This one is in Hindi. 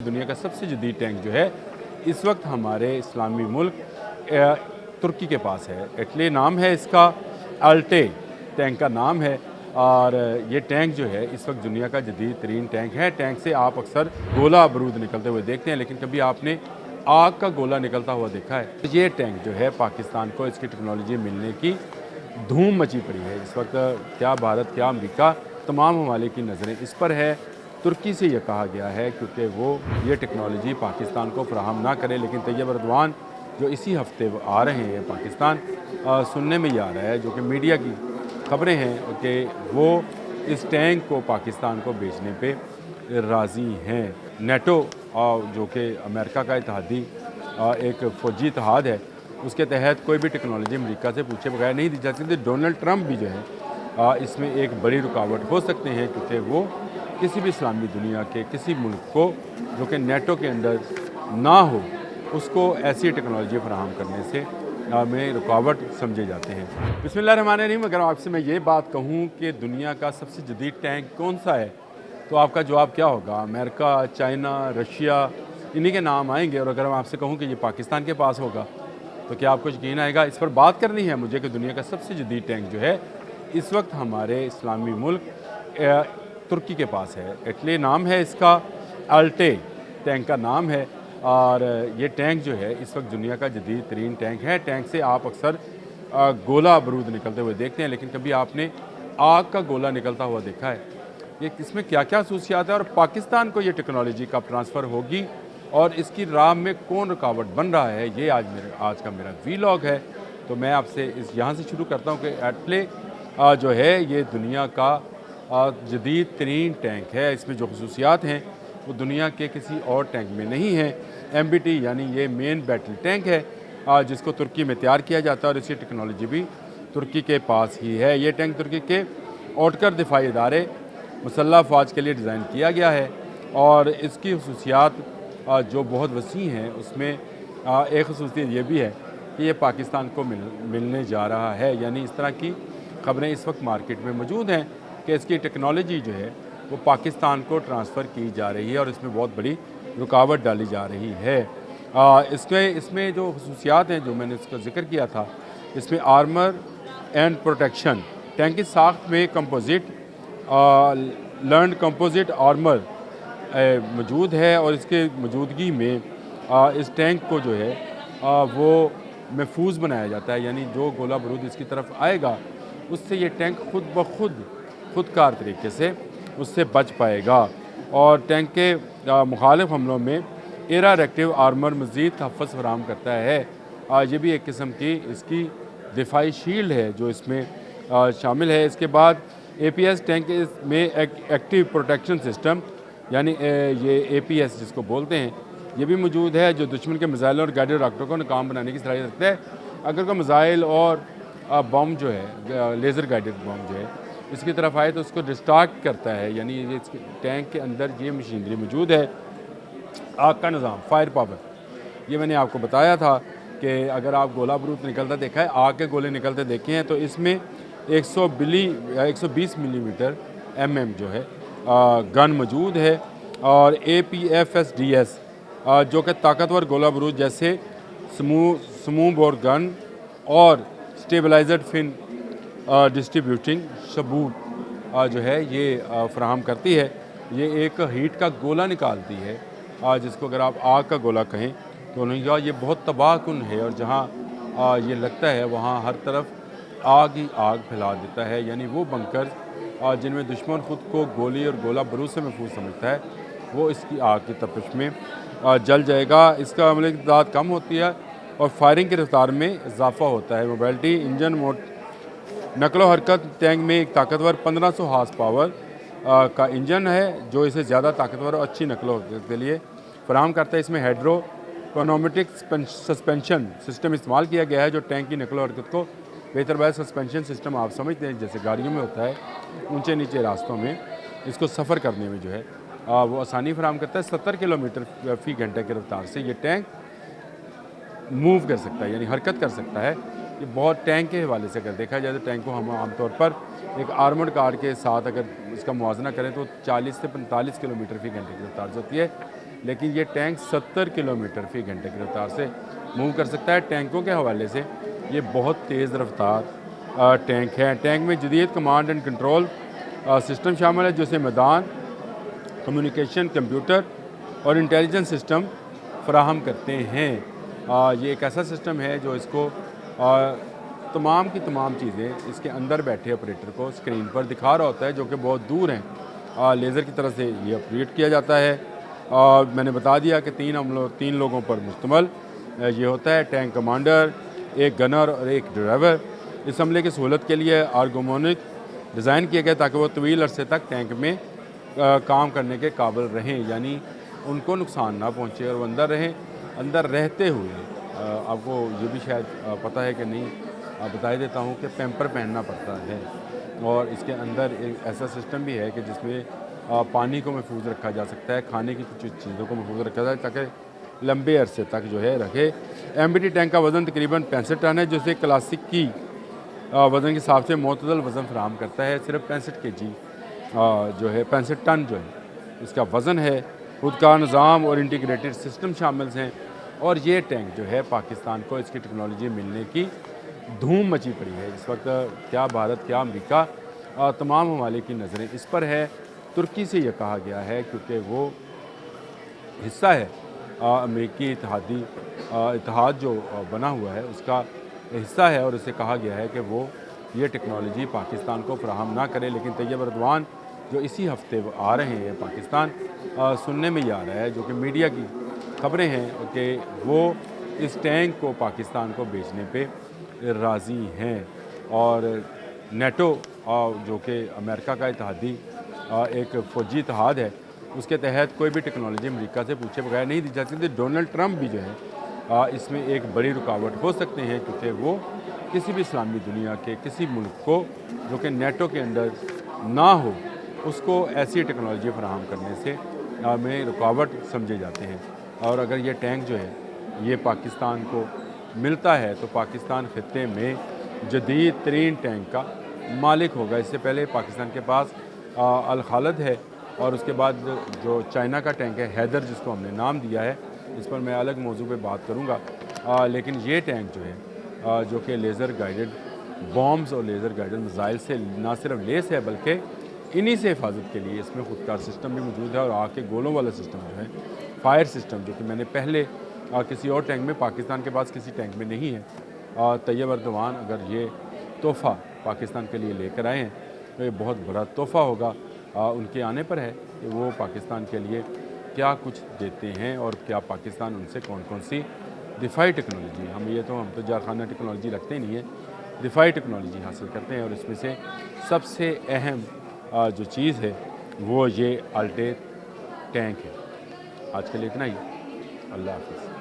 दुनिया का सबसे जदीद टैंक जो है इस वक्त हमारे इस्लामी मुल्क तुर्की के पास है। इटली नाम है इसका, अल्टे टैंक का नाम है। और ये टैंक जो है इस वक्त दुनिया का जदीद तरीन टैंक है। टैंक से आप अक्सर गोला बारूद निकलते हुए देखते हैं, लेकिन कभी आपने आग का गोला निकलता हुआ देखा है? ये टैंक जो है पाकिस्तान को इसकी टेक्नोलॉजी मिलने की धूम मची पड़ी है इस वक्त। क्या भारत, क्या अमेरिका, तमाम ममालिक की नज़रें इस पर है। तुर्की से यह कहा गया है क्योंकि वो ये टेक्नोलॉजी पाकिस्तान को फराहम ना करे, लेकिन तैयब एर्दोआन जो इसी हफ्ते आ रहे हैं पाकिस्तान, सुनने में ये आ रहा है, जो कि मीडिया की खबरें हैं कि वो इस टैंक को पाकिस्तान को बेचने पे राज़ी हैं। नेटो जो कि अमेरिका का इत्तेहादी एक फ़ौजी इत्तेहाद है, उसके तहत कोई भी टेक्नोलॉजी अमेरिका से पूछे बगैर नहीं दी जा सकती। डोनाल्ड ट्रंप भी जो है इसमें एक बड़ी रुकावट हो सकते हैं, क्योंकि वो किसी भी इस्लामी दुनिया के किसी मुल्क को जो कि नेटो के अंदर ना हो, उसको ऐसी टेक्नोलॉजी फराहम करने से में रुकावट समझे जाते हैं। बिस्मिल्लाहिर्रहमानिर्रहीम। अगर आपसे मैं ये बात कहूँ कि दुनिया का सबसे जदीद टैंक कौन सा है, तो आपका जवाब क्या होगा? अमेरिका, चाइना, रशिया, इन्हीं के नाम आएंगे। और अगर मैं आपसे कहूँ कि ये पाकिस्तान के पास होगा, तो क्या आपको यकीन आएगा? इस पर बात करनी है मुझे कि दुनिया का सबसे जदीद टैंक जो है इस वक्त हमारे इस्लामी मुल्क तुर्की के पास है। इटली नाम है इसका, अल्टे टैंक का नाम है। और ये टैंक जो है इस वक्त दुनिया का जदीद तरीन टैंक है। टैंक से आप अक्सर गोला बारूद निकलते हुए देखते हैं, लेकिन कभी आपने आग का गोला निकलता हुआ देखा है? ये इसमें क्या क्या खसूसियात है और पाकिस्तान को ये टेक्नोलॉजी कब ट्रांसफ़र होगी और इसकी राह में कौन रुकावट बन रहा है, ये आज का मेरा वीलॉग है। तो मैं आपसे यहाँ से शुरू करता हूँ कि एटले जो है ये दुनिया का जदीद तरीन टैंक है। इसमें जो खसूसियात हैं वो दुनिया के किसी और टैंक में नहीं है। MBT यानी ये मेन बैटल टैंक है, जिसको तुर्की में तैयार किया जाता है और इसकी टेक्नोलॉजी भी तुर्की के पास ही है। ये टैंक तुर्की के ओटकर दिफाई इदारे मुसल्लह फ़ौज के लिए डिज़ाइन किया गया है और इसकी खसूसियात जो बहुत वसी हैं, उसमें एक खसूसियत ये भी है कि ये पाकिस्तान को मिलने जा रहा है। यानी इस तरह की ख़बरें इस वक्त मार्केट में मौजूद हैं कि इसकी टेक्नोलॉजी जो है वो पाकिस्तान को ट्रांसफ़र की जा रही है और इसमें बहुत बड़ी रुकावट डाली जा रही है। इसमें जो खसूसियात हैं जो मैंने इसका जिक्र किया था, इसमें आर्मर एंड प्रोटेक्शन, टैंक की साख्त में कंपोजिट लर्न कंपोजिट आर्मर मौजूद है और इसके मौजूदगी में इस टैंक को जो है वो महफूज बनाया जाता है। यानी जो गोला बारूद इसकी तरफ आएगा उससे ये टैंक खुद ब खुदकार तरीके से उससे बच पाएगा। और टैंक के मुखालिफ हमलों में एरा रेक्टिव आर्मर मज़ीद तहफ़्फ़ुज़ फराहम करता है। ये भी एक किस्म की इसकी दिफाई शील्ड है जो इसमें शामिल है। इसके बाद APS टैंक में एक्टिव प्रोटेक्शन सिस्टम यानी ये APS जिसको बोलते हैं, ये भी मौजूद है, जो दुश्मन के मिसाइल और गाइडेड रॉकेटों को नाकाम बनाने की सलाहियत रखता है। अगर कोई मिसाइल और बम जो है, लेज़र गाइडेड बम जो है, इसकी तरफ आए तो उसको डिस्ट्रैक्ट करता है। यानी ये टैंक के अंदर ये मशीनरी मौजूद है। आग का निज़ाम, फायर पावर, ये मैंने आपको बताया था कि अगर आप गोला बारूद निकलता देखा है, आग के गोले निकलते देखे हैं, तो इसमें 120 मिलीमीटर जो है गन मौजूद है। और APFSDS जो कि ताकतवर गोला बारूद जैसे स्मूथ बोर गन और स्टेबलाइजड फिन डिस्ट्रीब्यूटिंग सबूत जो है ये फराहम करती है। ये एक हीट का गोला निकालती है, जिसको अगर आप आग का गोला कहें तो नहीं, ये बहुत तबाहकुन है और जहाँ ये लगता है वहाँ हर तरफ आग ही आग फैला देता है। यानी वो बंकर जिनमें दुश्मन ख़ुद को गोली और गोला बारूद से महफूज समझता है, वो इसकी आग की तपिश में जल जाएगा। इसका अमले की तादाद कम होती है और फायरिंग की रफ्तार में इजाफा होता है। मोबिलिटी इंजन मोड नकलो हरकत टैंक में एक ताकतवर 1500 हार्स पावर का इंजन है जो इसे ज़्यादा ताकतवर और अच्छी नकलो हरकत के लिए फराहम करता है। इसमें हाइड्रोकोनोमेटिक सस्पेंशन सिस्टम इस्तेमाल किया गया है जो टैंक की नकलो हरकत को बेहतर बनाए। सस्पेंशन सिस्टम आप समझते हैं जैसे गाड़ियों में होता है, ऊंचे नीचे रास्तों में इसको सफ़र करने में जो है वो आसानी फराहम करता है। 70 किलोमीटर फ़ी घंटे की रफ्तार से ये टैंक मूव कर सकता है, यानी हरकत कर सकता है। ये बहुत टैंक के हवाले से अगर देखा जाए तो टैंक को हम आमतौर पर एक आर्मर्ड कार के साथ अगर इसका मुवाजना करें तो 40 से 45 किलोमीटर फ़ी घंटे की रफ्तार होती है। लेकिन ये टैंक 70 किलोमीटर फ़ी घंटे की रफ्तार से मूव कर सकता है। टैंकों के हवाले से ये बहुत तेज़ रफ्तार टैंक है। टैंक में जदीद कमांड एंड कंट्रोल सिस्टम शामिल है, जैसे मैदान, कम्युनिकेशन, कंप्यूटर और इंटेलिजेंस सिस्टम फ़राहम करते हैं। ये एक ऐसा सिस्टम है जो इसको तमाम की तमाम चीज़ें इसके अंदर बैठे ऑपरेटर को स्क्रीन पर दिखा रहा होता है, जो कि बहुत दूर हैं। लेज़र की तरह से ये ऑपरेट किया जाता है। मैंने बता दिया कि तीन लोगों पर मुश्तमल ये होता है। टैंक कमांडर, एक गनर और एक ड्राइवर। इस हमले की सहूलत के लिए आर्गोमोनिक डिज़ाइन किया गया ताकि वो तवील अरसे तक टैंक में काम करने के काबिल रहें, यानी उनको नुकसान ना पहुँचे और वो अंदर रहें। अंदर रहते हुए आपको ये भी शायद पता है कि नहीं, बता ही देता हूँ कि पैम्पर पहनना पड़ता है। और इसके अंदर एक ऐसा सिस्टम भी है कि जिसमें पानी को महफूज रखा जा सकता है, खाने की कुछ चीज़ों को महफूज रखा जाए ताकि लंबे अरसे तक जो है रखे। एमबीटी टैंक का वज़न तकरीबन 65 टन है, जो इसे क्लासिक की वज़न के हिसाब से मुतदल वज़न फराहम करता है। सिर्फ 65 kg जो है 65 टन जो है इसका वज़न है। खुद का निज़ाम और इंटीग्रेटेड सिस्टम शामिल हैं। और ये टैंक जो है पाकिस्तान को इसकी टेक्नोलॉजी मिलने की धूम मची पड़ी है। इस वक्त क्या भारत, क्या अमेरिका, तमाम ममालिक की नज़रें इस पर है। तुर्की से यह कहा गया है क्योंकि वो हिस्सा है अमेरिकी इत्तेहाद जो बना हुआ है उसका हिस्सा है, और इसे कहा गया है कि वो ये टेक्नोलॉजी पाकिस्तान को फराहम ना करे। लेकिन तैयब एर्दोआन जो इसी हफ्ते आ रहे हैं पाकिस्तान, सुनने में ये आ रहा है, जो कि मीडिया की खबरें हैं कि वो इस टैंक को पाकिस्तान को बेचने पे राज़ी हैं। और नेटो जो कि अमेरिका का इत्तेहादी एक फ़ौजी इत्तेहाद है, उसके तहत कोई भी टेक्नोलॉजी अमेरिका से पूछे बगैर नहीं दी जा सकती। डोनाल्ड ट्रंप भी जो है इसमें एक बड़ी रुकावट हो सकते हैं, क्योंकि वो किसी भी इस्लामी दुनिया के किसी मुल्क को जो कि नेटो के अंदर ना हो उसको ऐसी टेक्नोलॉजी फराहम करने से में रुकावट समझे जाते हैं। और अगर ये टैंक जो है ये पाकिस्तान को मिलता है तो पाकिस्तान खित्ते में जदीद तरीन टैंक का मालिक होगा। इससे पहले पाकिस्तान के पास अल खालिद है, और उसके बाद जो चाइना का टैंक है हैदर, जिसको हमने नाम दिया है, इस पर मैं अलग मौजू पे बात करूँगा। लेकिन ये टैंक जो है जो कि लेज़र गाइडेड बॉम्ब्स और लेज़र गाइडेड मिसाइल से ना सिर्फ लेस है, बल्कि इन्हीं से हिफाजत के लिए इसमें खुदकार सिस्टम भी मौजूद है। और आग के गोलों वाला सिस्टम जो है, फायर सिस्टम, जो कि मैंने पहले किसी और टैंक में, पाकिस्तान के पास किसी टैंक में नहीं है। तैयब एर्दोआन अगर ये तोहफ़ा पाकिस्तान के लिए लेकर आए हैं तो ये बहुत बड़ा तोहफ़ा होगा। उनके आने पर है कि वो पाकिस्तान के लिए क्या कुछ देते हैं और क्या पाकिस्तान उनसे कौन कौन सी दिफाई टेक्नोलॉजी, हम तो कारखाना टेक्नोलॉजी रखते ही नहीं है, दिफाई टेक्नोलॉजी हासिल करते हैं। और इसमें से सबसे अहम जो चीज़ है वो ये अल्टे टैंक है। आज के लिए इतना ही। अल्लाह हाफ़िज़।